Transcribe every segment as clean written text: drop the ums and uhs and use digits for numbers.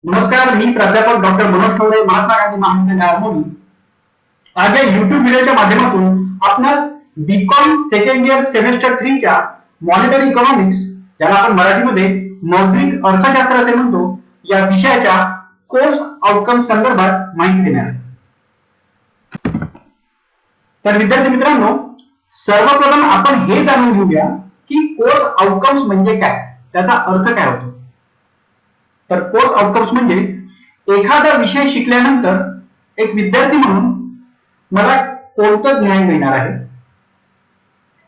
नमस्कार, मी प्राध्यापक डॉक्टर मनोज ठवरे, महात्मा गांधी महाविद्यालय आरमोरी. आज या युट्यूब व्हिडिओच्या माध्यमातून आपणास बीकॉम सेकंड इयर सेमेस्टर 3 च्या मॉनिटरी इकॉनॉमिक्स, ज्याला आपण मराठीमध्ये मौद्रिक अर्थशास्त्र असे म्हणतो, या विषयाच्या कोर्स आउटकम संदर्भात माहिती देणार आहे. तर विद्यार्थी मित्रांनो, सर्वप्रथम आपण हे जाणून घेऊया की कोर्स आउटकम्स म्हणजे काय, त्याचा अर्थ काय होतो. तर कोर्स आउटकम्स म्हणजे एखादा विषय शिकल्यानंतर एक विद्यार्थी म्हणून मला कोणतं ज्ञान मिळणार आहे,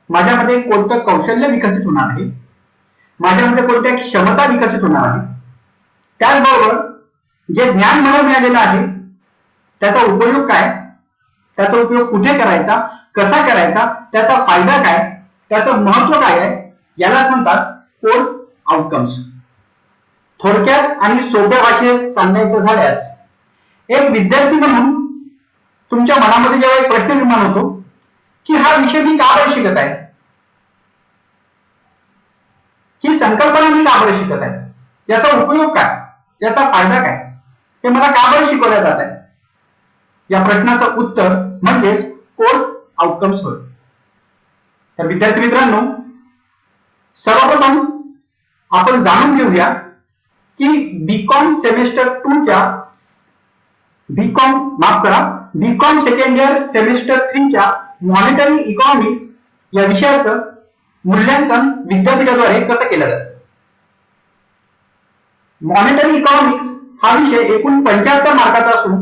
माझ्यामध्ये कोणतं कौशल्य विकसित होणार आहे, माझ्यामध्ये कोणत्या क्षमता विकसित होणार आहे, त्याचबरोबर जे ज्ञान मला मिळालेलं आहे त्याचा उपयोग काय, त्याचा उपयोग कुठे करायचा, कसा करायचा, त्याचा फायदा काय, त्याचं महत्व काय आहे, यालाच म्हणतात कोर्स आउटकम्स. थोडक्यात आणि सोप्या भाषेत सांगायचं झाल्यास, एक विद्यार्थी म्हणून तुमच्या मनामध्ये जेव्हा एक प्रश्न निर्माण होतो की हा विषय मी का बरं शिकत आहे, ही संकल्पना मी का बरं शिकत आहे, याचा उपयोग काय, याचा फायदा काय, हे मला का बरं शिकवल्या जात आहे, या प्रश्नाचं उत्तर म्हणजेच कोर्स आउटकम्स होय. तर विद्यार्थी मित्रांनो, सर्वप्रथम आपण जाणून घेऊया की बीकॉम सेमेस्टर 2 च्या बीकॉम सेकंड इयर सेमेस्टर 3 च्या मॉनिटरी इकॉनॉमिक्स या विषयाचं मूल्यांकन विद्यापीठाद्वारे कसं केलं जातं. मॉनिटरी इकॉनॉमिक्स हा विषय एकूण 75 मार्काचा असून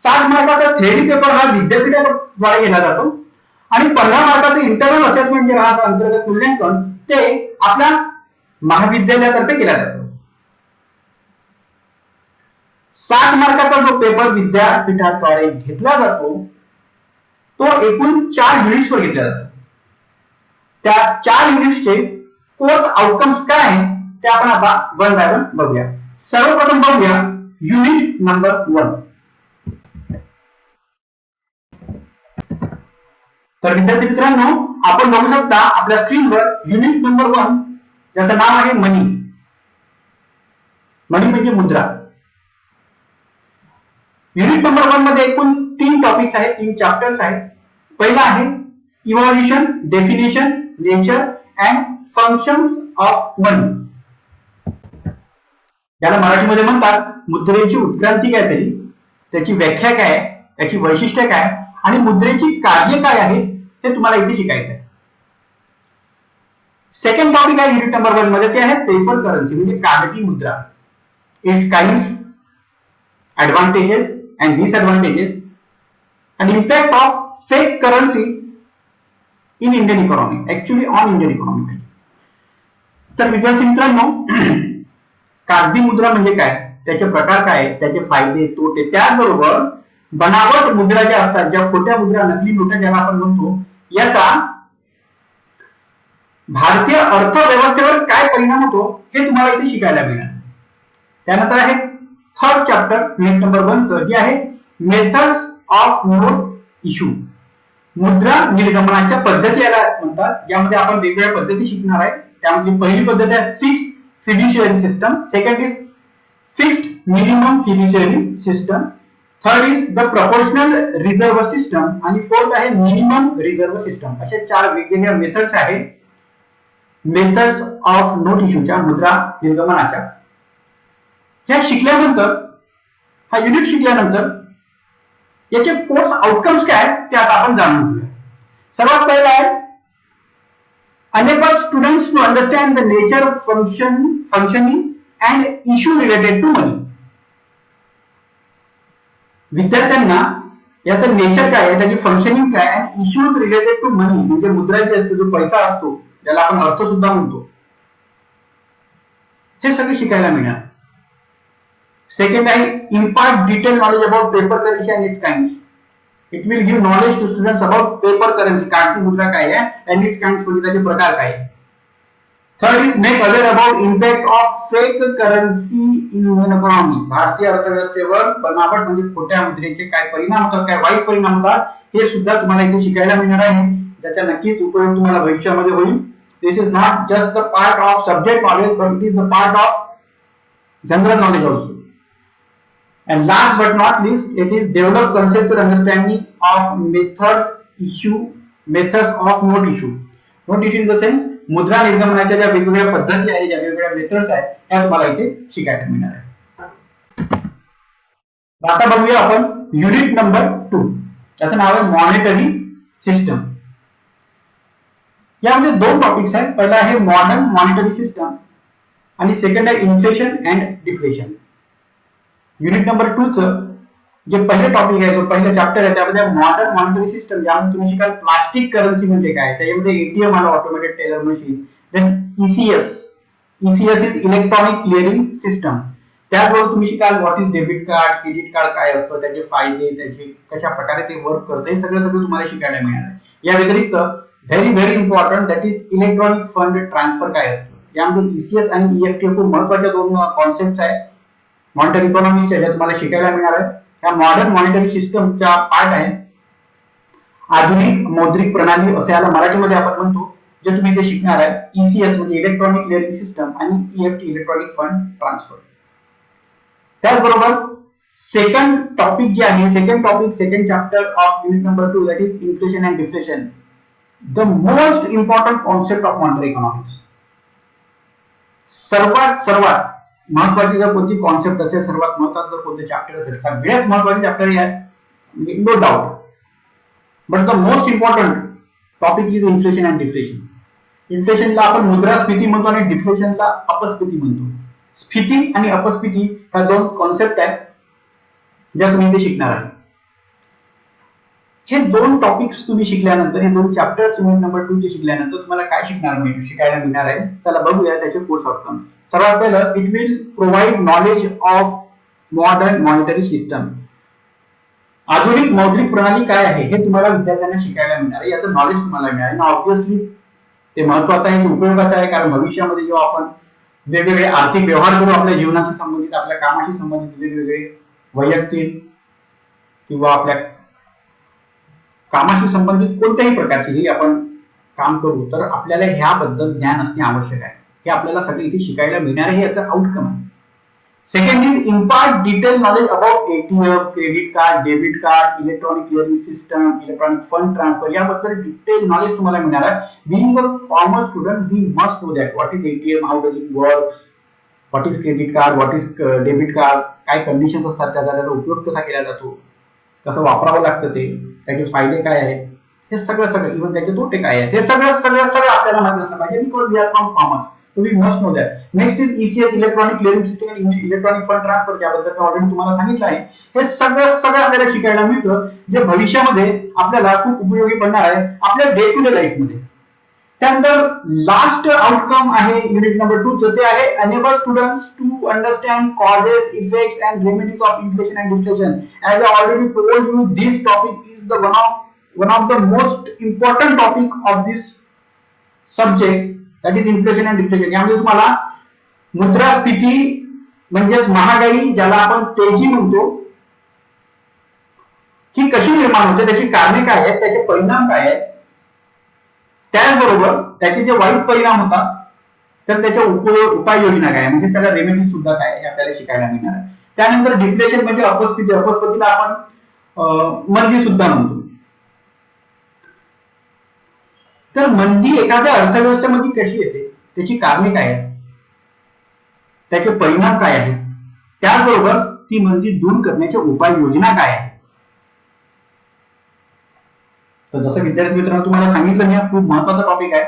60 मार्काचा थेअरी पेपर हा विद्यापीठाद्वारे केला जातो आणि 15 मार्काचं इंटरनल असेसमेंट जे राहतं, अंतर्गत मूल्यांकन, ते आपल्या महाविद्यालयातर्फे केला जातो. 60 मार्काचा जो पेपर विद्यापीठाद्वारे घेतला जातो तो एकूण 4 युनिट्सवर घेतला जातो. त्या 4 युनिट्सचे कोर्स आउटकम्स काय आहे ते आपण आता वन बाय वन बघूया. सर्वप्रथम बघूया युनिट नंबर 1. तर विद्यार्थी मित्रांनो, आपण बघू शकता आपल्या स्क्रीनवर युनिट नंबर 1, ज्याचं नाव आहे मनी. मनी म्हणजे मुद्रा. युनिट नंबर 1 मध्ये एकूण 3 टॉपिक्स आहेत, 3 चॅप्टर्स आहेत. पहिला आहे evolution, definition, nature and functions of money. याला मराठीमध्ये म्हणतात मुद्रेची उत्क्रांती काय तरी, त्याची व्याख्या काय, त्याची वैशिष्ट्ये काय आणि मुद्रेची कार्य काय आहे ते तुम्हाला इथे शिकायचं आहे. सेकंड टॉपिक आहे युनिट नंबर 1 मध्ये, ते आहे पेपर करन्सी म्हणजे कागदी मुद्रा. It's kinds, advantages and disadvantages and impact of fake currency in Indian economy, actually on Indian economy. तर विद्यार्थी मित्रांनो, कागदी मुद्रा म्हणजे काय, त्याचे प्रकार काय, त्याचे फायदे तोटे, त्याचबरोबर बनावट मुद्रा ज्या असतात, ज्या खोट्या मुद्रा, नकली नोटा ज्याला आपण म्हणतो, याचा भारतीय अर्थव्यवस्थेवर काय परिणाम होतो हे तुम्हाला इथे शिकायला मिळणार. त्यानंतर आहे थर्ड चॅप्टर युनिट नंबर 1 जे आहे मेथड्स ऑफ नोट इश्यू, मुद्रा निर्गमनाच्या पद्धती याला म्हणतात. यामध्ये आपण वेगवेगळ्या पद्धती शिकणार आहे. त्यामध्ये पहिली पद्धत आहे fixed fiduciary system, second is fixed minimum fiduciary system, third is the proportional reserve system आणि फोर्थ आहे मिनिमम रिझर्व्ह सिस्टम. असे 4 वेगवेगळ्या मेथड्स आहेत मेथड्स ऑफ नोट इश्यूच्या, मुद्रा निर्गमनाच्या. ह्या शिकल्यानंतर, हा युनिट शिकल्यानंतर याचे कोर्स आउटकम्स काय ते आता आपण जाणून घेऊया. सर्वात पहिला आहे enable students to understand the nature, functioning and issue related to money. विद्यार्थ्यांना याचं नेचर काय आहे, त्याची फंक्शनिंग काय आणि इश्यूज रिलेटेड टू मनी म्हणजे मुद्रा जी असते, जो पैसा असतो, ज्याला आपण अर्थ सुद्धा म्हणतो, हे सगळे शिकायला मिळणार. सेकंड आहे impart detailed knowledge about paper currency and its kinds. It will give knowledge to students about paper currency, कागदी मुद्रा काय आहे and its kinds म्हणजे त्याचे प्रकार काय आहे. Third is make aware about impact of fake currency in Indian economy. भारतीय अर्थव्यवस्थेवर बनावट म्हणजे खोट्या मुद्रेचे काय परिणाम होतात, काय वाईट परिणाम होतात, हे सुद्धा तुम्हाला इथे शिकायला मिळणार आहे, ज्याचा नक्कीच उपयोग तुम्हाला भविष्यामध्ये होईल. This is not just the part of subject knowledge, but it is the part of general knowledge also. And last but not least, it is develop conceptual understanding of methods of note issue. Note issue in the sense मुद्रा निर्गमनाच्या ज्या वेगवेगळ्या पद्धती आहेत, ज्या वेगवेगळ्या methods आहेत, त्या तुम्हाला इथे शिकायला मिळणार आहे. आता बघूया आपण युनिट नंबर 2. त्याचं नाव आहे मॉनिटरी सिस्टम. यामध्ये दोन टॉपिक्स आहेत. पहिला आहे मॉडर्न मॉनिटरी सिस्टम आणि सेकंड आहे inflation and deflation. Unit number 2 चं जे पहिले टॉपिक आहे, जो पहिला चॅप्टर आहे, त्यामध्ये मॉडर्न मॉनिटरी सिस्टम, ज्यामध्ये तुम्ही शिकाल प्लास्टिक करन्सी म्हणजे काय, त्याच्यामध्ये एटीएम आलं, automated teller machine. Then ECS is electronic clearing system. त्याचबरोबर तुम्ही शिकाल what is debit card, credit card काय असतं, त्याचे फायदे, त्याचे कशा प्रकारे ते वर्क करतं, हे सगळं तुम्हाला शिकायला मिळणार आहे. या व्यतिरिक्त very important, that is electronic fund transfer काय असतं. यामध्ये ईसीएस आणि ईएफटी खूप महत्वाच्या दोन कॉन्सेप्ट आहेत मॉनिटरी इकॉनॉमीच्या, ज्या तुम्हाला शिकायला मिळणार आहे. या मॉडर्न मॉनिटरी सिस्टमचा पार्ट आहे आधुनिक मौद्रिक प्रणाली, असे याला मराठीमध्ये आपण म्हणतो. जे तुम्ही इथे शिकणार आहे ईसीएस म्हणजे इलेक्ट्रॉनिक क्लिअरिंग सिस्टम आणि ईएफटी इलेक्ट्रॉनिक फंड ट्रान्सफर. त्याचबरोबर सेकंड टॉपिक जे आहे, second chapter of unit number 2, that is inflation and deflation, the most important concept of monetary economics. सर्वात महत्वाची जर कोणती कॉन्सेप्ट असेल, सर्वात महत्वाचं जर कोणते चॅप्टर असेल, सगळ्यात महत्वाचे चॅप्टर हे आहे, no doubt. But the most important topic is inflation and deflation. इन्फ्लेशनला आपण मुद्रास्फीती म्हणतो आणि डिफ्लेशनला अपस्फीती म्हणतो. स्फीती आणि अपस्फीती ह्या दोन कॉन्सेप्ट आहेत ज्या तुम्ही इथे शिकणार आहे. हे दोन टॉपिक्स तुम्ही शिकल्यानंतर, हे दोन चॅप्टर्स युनिट नंबर 2 चे शिकल्यानंतर तुम्हाला काय शिकायला मिळणार आहे, चला बघूया त्याचे कोर्स आउटकम. सर्वात पहिलं, it will provide knowledge of modern monetary system. आधुनिक मौद्रिक प्रणाली काय आहे हे तुम्हाला विद्यार्थ्यांना शिकायला मिळणार आहे, याचं नॉलेज तुम्हाला मिळालं ना. ऑब्व्हियसली ते महत्वाचं आहे, ते उपयोगाचं आहे, कारण भविष्यामध्ये जेव्हा आपण वेगवेगळे आर्थिक व्यवहार करू, आपल्या जीवनाशी संबंधित, आपल्या कामाशी संबंधित वेगवेगळे वैयक्तिक किंवा आपल्या कामाशी संबंधित कोणत्याही प्रकारची आपण काम करू, तर आपल्याला ह्याबद्दल ज्ञान असणे आवश्यक आहे. हे आपल्याला सगळे इथे शिकायला मिळणार आहे, याचं आउटकम आहे. Second is impart detail knowledge about ATM, credit card, debit card, electronic clearing system, electronic fund transfer, याबद्दल डिटेल नॉलेज तुम्हाला मिळणार आहे. Being a commerce student we must know that what is ATM, how does it works, what is credit card, what is debit card, काय conditions असतात, त्याचा उपयोग कसा केला जातो, कसं वापरावं लागतं, ते त्याचे फायदे काय आहेत, हे सगळं इव्हन त्याचे तोटे काय आहेत, हे सगळं आपल्याला माहिती असलं पाहिजे. Because we are from commerce, so we must know that. Next is ECS electronic clearing system आणि इलेक्ट्रॉनिक फंड ट्रान्सफर, ज्याबद्दल मी ऑलरेडी तुम्हाला सांगितलं आहे. हे सगळं आपल्याला शिकायला मिळतं, जे भविष्यामध्ये आपल्याला खूप उपयोगी पडणार आहे आपल्या डे टू डे लाईफ मध्ये. त्यानंतर लास्ट आउटकम आहे युनिट नंबर 2 चं, ते आहे enable students to understand causes, effects and remedies of inflation and deflation. As I already told you, this topic is the one of the most important topic of this subject, that is inflation and deflation. यामध्ये तुम्हाला मुद्रास्फीती म्हणजेच महागाई, ज्याला आपण तेजी म्हणतो, ही कशी निर्माण होते, त्याची कारणे काय आहेत, त्याचे परिणाम काय आहेत, त्याचबरोबर त्याचे जे वाईट परिणाम होतात तर त्याच्या उपाययोजना काय, म्हणजे त्याला रेमेडी सुद्धा काय हे आपल्याला शिकायला मिळणार आहे. त्यानंतर डिफ्लेशन म्हणजे अपस्फीतीला आपण मंदी सुद्धा म्हणतो. तर मंदी एखाद्या अर्थव्यवस्थेमध्ये कशी येते, त्याची कारणे काय आहेत, त्याचे परिणाम काय आहेत, त्याचबरोबर ती मंदी दूर करण्याच्या उपाययोजना काय आहेत. तर जसं विद्यार्थी मित्रांनो तुम्हाला सांगितलं मी, हा खूप महत्वाचा टॉपिक आहे.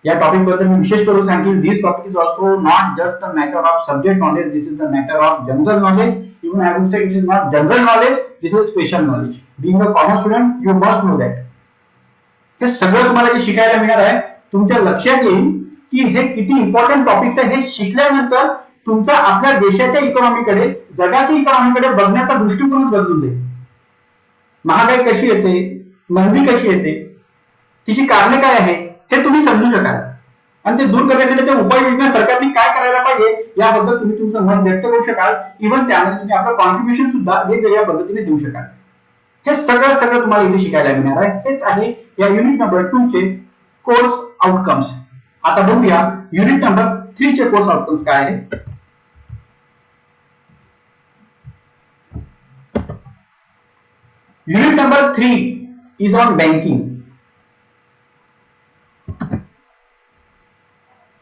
या टॉपिक बद्दल मी विशेष करून सांगेन, this topic is also not just a matter of subject knowledge, this is the matter of general knowledge. Even I would say it is not general knowledge, this is special knowledge. Being a commerce student you must know that. हे सगळं तुम्हाला जे शिकायला मिळणार आहे, तुमच्या लक्षात येईल की हे किती इम्पॉर्टंट टॉपिक्स आहे. हे शिकल्यानंतर तुमचा आपल्या देशाच्या इकॉनॉमीकडे, जगाच्या इकॉनॉमीकडे बघण्याचा दृष्टिकोनच बदलून जाईल. महागाई कशी येते, मंदी कशी येते, तिची कारणे काय आहे हे तुम्ही समजू शकाल, आणि ते दूर करण्यासाठी त्या उपाययोजना सरकारने काय करायला पाहिजे याबद्दल तुम्ही तुमचं मत व्यक्त करू शकाल. इव्हन त्यामध्ये तुम्ही आपलं कॉन्ट्रीब्युशन सुद्धा वेगवेगळ्या पद्धतीने देऊ शकाल. हे सगळं तुम्हाला इथे शिकायला मिळणार आहे. हेच आहे या युनिट नंबर 2 चे कोर्स आउटकम्स. आता बघूया युनिट नंबर 3 चे कोर्स आउटकम्स काय आहे. Unit number 3 is on banking.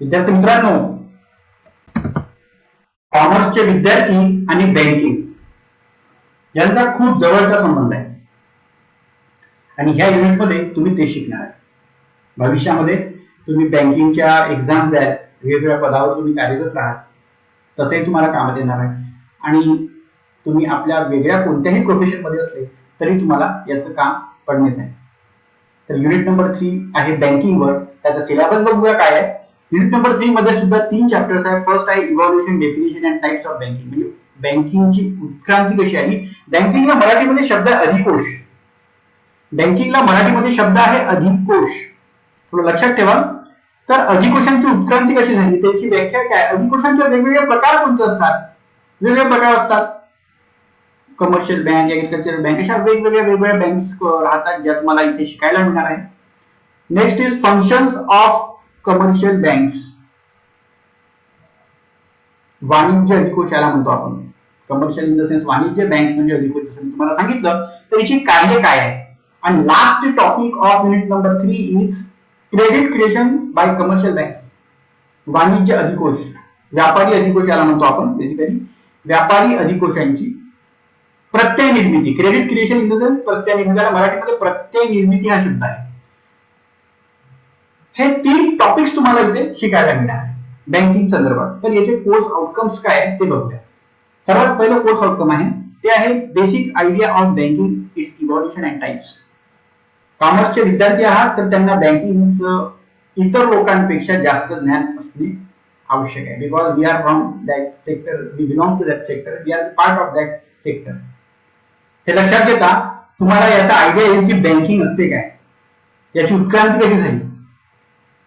विद्यार्थी मित्रांनो, कॉमर्सचे विद्यार्थी आणि बँकिंग यांचा खूप जवळचा संबंध आहे आणि ह्या युनिटमध्ये तुम्ही ते शिकणार आहे. भविष्यामध्ये तुम्ही बँकिंगच्या एक्झाम द्याल, वेगवेगळ्या पदावर तुम्ही कार्यरत राहाल, तसंही तुम्हाला कामात येणार आहे आणि तुम्ही आपल्या वेगळ्या कोणत्याही प्रोफेशन मध्ये असले तरी तुम्हाला याचं काम पडणेच आहे. तर युनिट नंबर 3 आहे बँकिंग वर. त्याचा सिलेबस बघूया काय आहे. युनिट नंबर 3 मध्ये सुद्धा 3 चॅप्टर्स आहेत. फर्स्ट आहे evolution, definition and types of banking, म्हणजे बँकिंगची उत्क्रांती कशी आहे. बँकिंगला मराठीमध्ये शब्द आहे अधिकोष. बँकिंगला मराठीमध्ये शब्द आहे अधिकोष, थोडं लक्षात ठेवा. तर अधिकोषांची उत्क्रांती कशी झाली, त्याची व्याख्या काय. अधिकोषांचे वेगवेगळे प्रकार कोणते असतात. वेगवेगळे प्रकार असतात. कमर्शियल बँक, ऍग्रीकल्चर बँक, अशा वेगवेगळ्या बँक्स राहतात ज्या तुम्हाला इथे शिकायला मिळणार आहे. Next is functions of commercial banks. वाणिज्य अधिकोष याला म्हणतो आपण. कमर्शियल इन द सेन्स वाणिज्य बँक म्हणजे अधिकोष, जसं मी तुम्हाला सांगितलं. तर याची कार्य काय आहे. आणि last topic of unit number 3 is credit creation bye commercial bank. वाणिज्य अधिकोष, व्यापारी अधिकोष याला म्हणतो आपण. बेसिकली व्यापारी अधिकोषांची प्रत्यय निर्मिती, credit creation in the sense प्रत्यय निर्मिती, मराठीमध्ये प्रत्यय निर्मिती हा शब्द आहे. हे 3 टॉपिक्स तुम्हाला इथे शिकायला मिळणार आहे बँकिंग संदर्भात. तर याचे कोर्स आउटकम्स काय आहेत ते बघूया. सर्वात पहिलं कोर्स आउटकम आहे ते आहे basic idea of banking, it's evolution and types. कॉमर्सचे विद्यार्थी आहात तर त्यांना बँकिंगचं इतर लोकांपेक्षा जास्त ज्ञान असणे आवश्यक आहे. Because we are from that sector, we belong to that sector, we are part of that sector. हे लक्षात घेता तुम्हाला याचा आयडिया येईल की बँकिंग असते काय, याची उत्क्रांती कशी झाली,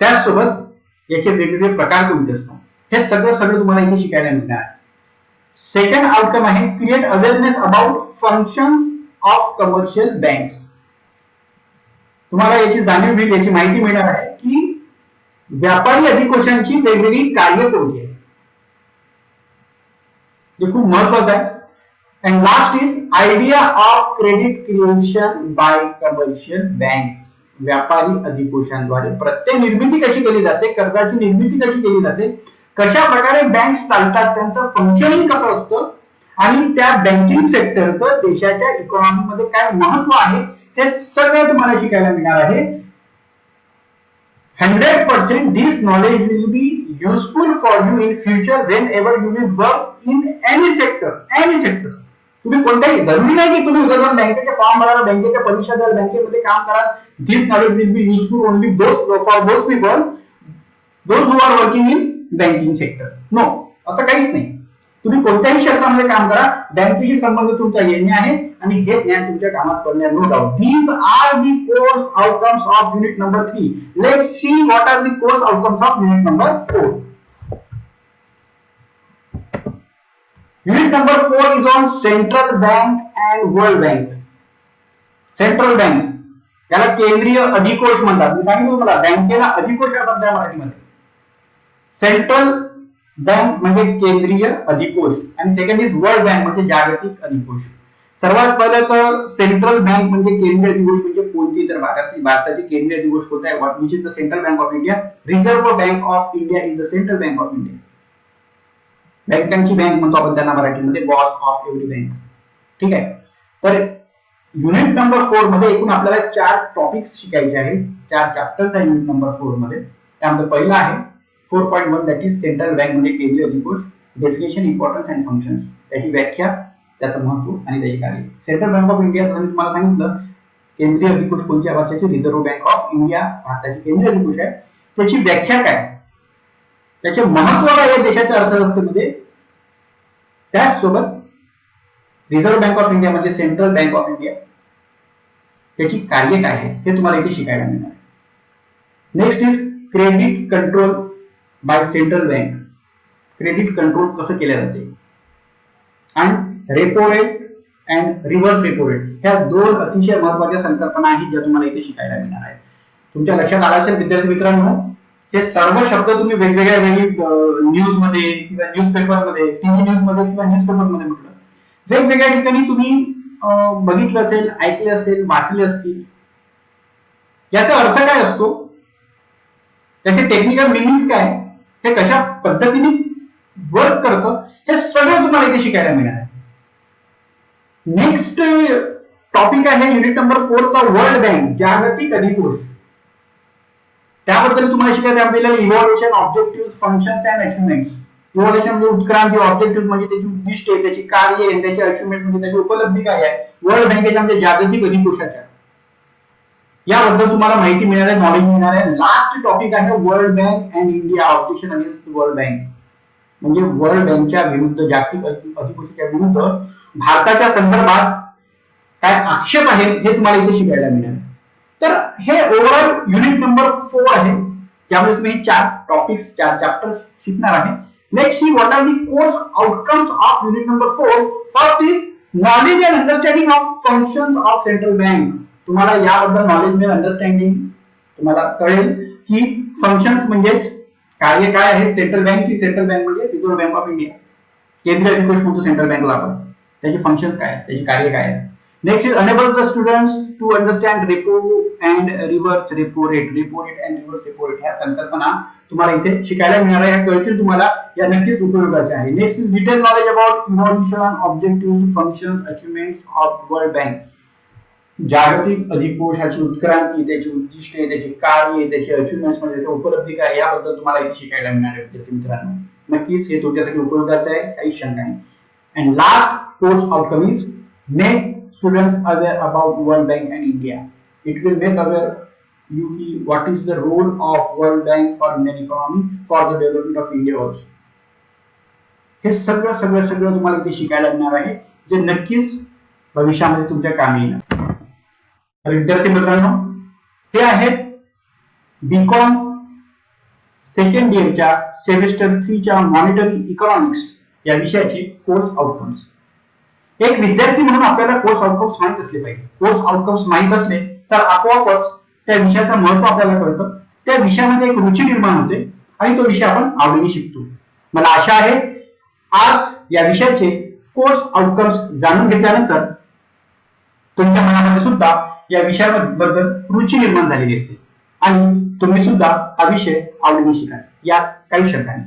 त्याचसोबत याचे वेगवेगळे प्रकार कोणते असतात, हे सगळं तुम्हाला इथे शिकायला मिळणार आहे. सेकंड आउटकम आहे create awareness about function of commercial banks. तुम्हाला याची जाणीव होईल, याची माहिती मिळणार आहे की व्यापारी अधिकोषांची वेगवेगळी कार्य कोणती आहेत, जे खूप महत्वाचं आहे. And last is idea of credit creation bye commercial bank. व्यापारी अधिकोषांद्वारे प्रत्यय निर्मिती कशी केली जाते, कर्जाची निर्मिती कशी केली जाते, कशा प्रकारे बँक चालतात, त्यांचं फंक्शनिंग कसं असतं आणि त्या बँकिंग सेक्टरचं देशाच्या इकॉनॉमीमध्ये काय महत्व आहे, हे सगळं तुम्हाला शिकायला मिळणार आहे. 100% this knowledge will be useful for you in future whenever you will work in any sector. तुम्ही कोणत्याही, जरुरी नाही की तुम्ही उद्या जाऊन बँकेचे फॉर्म भरायला, बँकेच्या परीक्षा द्याल, बँकेमध्ये काम कराल. This knowledge will be useful only for those people, those who are working in banking sector. No, असं काहीच नाही. तुम्ही कोणत्याही क्षेत्रामध्ये काम करा, बँकेशी संबंध तुमचा येणे आहे आणि हे ज्ञान तुमच्या कामात पडणार, no doubt. These are the course outcomes of unit number 3. Let's see what are the course outcomes of unit number 4. Unit number 4 is on central bank and world bank. Central bank याला केंद्रीय अधिकोष म्हणतात. मी सांगितलं तुम्हाला बँकेला अधिकोष या शब्द आहे मराठीमध्ये. सेंट्रल बँक म्हणजे केंद्रीय अधिकोष आणि सेकंड इज वर्ल्ड बँक म्हणजे जागतिक अधिकोष. सर्वात पहिलं तर सेंट्रल बँक म्हणजे केंद्रीय अधिकोष म्हणजे कोणती, तर भारताची केंद्रीय अधिकोष कोणता आहे, what is the central bank of India. Reserve bank of India is the central bank of India. बँकांची बँक म्हणतो आपण त्यांना मराठीमध्ये, बॉस ऑफ एव्हरी बँक. ठीक आहे. तर युनिट नंबर 4 मध्ये एकूण आपल्याला 4 टॉपिक्स शिकायचे आहेत. 4 चॅप्टर्स आहे युनिट नंबर 4 मध्ये. त्यामध्ये पहिला आहे 4.1 दॅट इज सेंट्रल बँक म्हणजे केंद्रीय अधिकोष, डेफिनेशन, इम्पॉर्टन्स अँड फंक्शन्स, त्याची व्याख्या, त्याचं महत्व आणि त्याची कार्य. सेंट्रल बँक ऑफ इंडिया जसं मी तुम्हाला सांगितलं, केंद्रीय अधिकोष कोणत्या वर्षाची, रिझर्व्ह बँक ऑफ इंडिया भारताची केंद्रीय अधिकोष आहे. त्याची व्याख्या काय, त्याचे महत्व काय आहे देशाच्या अर्थव्यवस्थेमध्ये, त्याचसोबत रिझर्व्ह बँक ऑफ इंडिया म्हणजे सेंट्रल बँक ऑफ इंडिया, त्याची कार्य काय आहे हे तुम्हाला इथे शिकायला मिळणार. Next is credit control by central bank. Credit control कसं केलं जाते आणि repo rate and reverse repo rate, ह्या 2 अतिशय महत्त्वाच्या संकल्पना आहेत ज्या तुम्हाला इथे शिकायला मिळणार आहेत. तुमच्या लक्षात आलं असेल विद्यार्थी मित्रांनो, हे सर्व शब्द तुम्ही वेगवेगळ्या वेळी न्यूज मध्ये किंवा न्यूजपेपर मध्ये, टीव्ही न्यूज मध्ये किंवा न्यूजपेपर मध्ये म्हटलं, वेगवेगळ्या ठिकाणी तुम्ही बघितलं असेल, ऐकले असेल, वाचले असतील. याचा अर्थ काय असतो, त्याचे टेक्निकल मिनिंग्स काय, हे कशा पद्धतीने वर्क करतं, हे सगळं तुम्हाला इथे शिकायला मिळणार आहे. नेक्स्ट टॉपिक आहे युनिट नंबर 4 चा वर्ल्ड बँक, जागतिक अधिकोष. त्याबद्दल तुम्हाला शिकायचं आपल्याला evolution, objective, functions and achievements. Evolution म्हणजे उत्क्रांती, ऑब्जेक्टिव्ह म्हणजे त्याची उद्दिष्टे, त्याची कार्य, त्याची अचिव्हमेंट म्हणजे त्याची उपलब्धी काय आहे. वर्ल्ड बँकेच्या म्हणजे जागतिक अधिकोषाच्या याबद्दल तुम्हाला माहिती मिळणार आहे, नॉलेज मिळणार आहे. लास्ट टॉपिक आहे world bank and India, objection against world bank. म्हणजे वर्ल्ड बँकच्या विरुद्ध, जागतिक अधिकोषाच्या विरुद्ध भारताच्या संदर्भात काय आक्षेप आहेत हे तुम्हाला इथे शिकायला मिळणार. तर हे ओव्हरऑल युनिट नंबर 4 आहे, त्यामुळे तुम्ही 4 टॉपिक्स, 4 चॅप्टर्स शिकणार आहे. Let's see what are the course outcomes of unit number 4. First is knowledge and understanding of functions of central bank. तुम्हाला याबद्दल नॉलेज मिळेल, अंडरस्टँडिंग तुम्हाला कळेल की फंक्शन्स म्हणजे कार्य काय आहे सेंट्रल बँकची. सेंट्रल बँक म्हणजे रिझर्व्ह बँक ऑफ इंडिया, केंद्रीय अधिकोष म्हणतो सेंट्रल बँकला आपण. त्याचे फंक्शन्स काय आहेत, त्याची कार्य काय आहे. Next is enable the students to understand repo and reverse repo rate. Repo rate and reverse repo rate ह्या संकल्पना तुम्हाला इथे शिकायला मिळणार आहे, कळतील तुम्हाला, या नक्कीच उपयोगाच्या आहे. Next is detail knowledge about evolution, objective, functions, achievements of world bank. जागतिक अधिकोषाची उत्क्रांती, त्याची उद्दिष्टे, त्याची कार्य, त्याची अचिव्हमेंट्स म्हणजे त्याची उपलब्धी काय, याबद्दल तुम्हाला इथे शिकायला मिळणार आहे विद्यार्थी मित्रांनो. नक्कीच हे तुमच्यासाठी उपयोगाचं आहे, काही शंका नाही. And last course outcome is make students aware about World Bank and India. It will make aware you what is the role of World Bank for Indian economy, for the development of India also. हे सगळं सगळं सगळं तुम्हाला इथे शिकायला मिळणार आहे, जे नक्कीच भविष्यामध्ये तुमच्या कामी येणार. तर विद्यार्थी मित्रांनो, हे आहेत बीकॉम सेकंड इयरच्या सेमिस्टर 3 च्या मॉनिटरी इकॉनॉमिक्स या विषयाचे कोर्स आउटकम्स. एक विद्यार्थी म्हणून आपल्याला कोर्स आउटकम्स माहित असले पाहिजे. कोर्स आउटकम्स माहित असले तर आपोआपच त्या विषयाचं महत्व आपल्याला कळतं, त्या विषयामध्ये एक रुची निर्माण होते आणि तो विषय आपण आवडीने शिकतो. मला आशा आहे आज या विषयाचे कोर्स आउटकम्स जाणून घेतल्यानंतर तुमच्या मनामध्ये सुद्धा या विषयाबद्दल रुची निर्माण झालेली असेल आणि तुम्ही सुद्धा हा विषय आवडीने शिकाल, यात काही शंका नाही.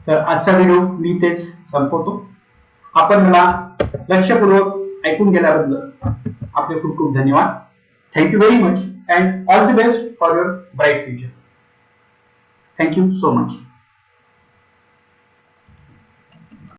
तर आजचा व्हिडिओ मी तेच संपवतो. आपण मला लक्षपूर्वक ऐकून घेतल्याबद्दल आपले खूप खूप धन्यवाद. Thank you very much and all the best for your bright future. Thank you so much.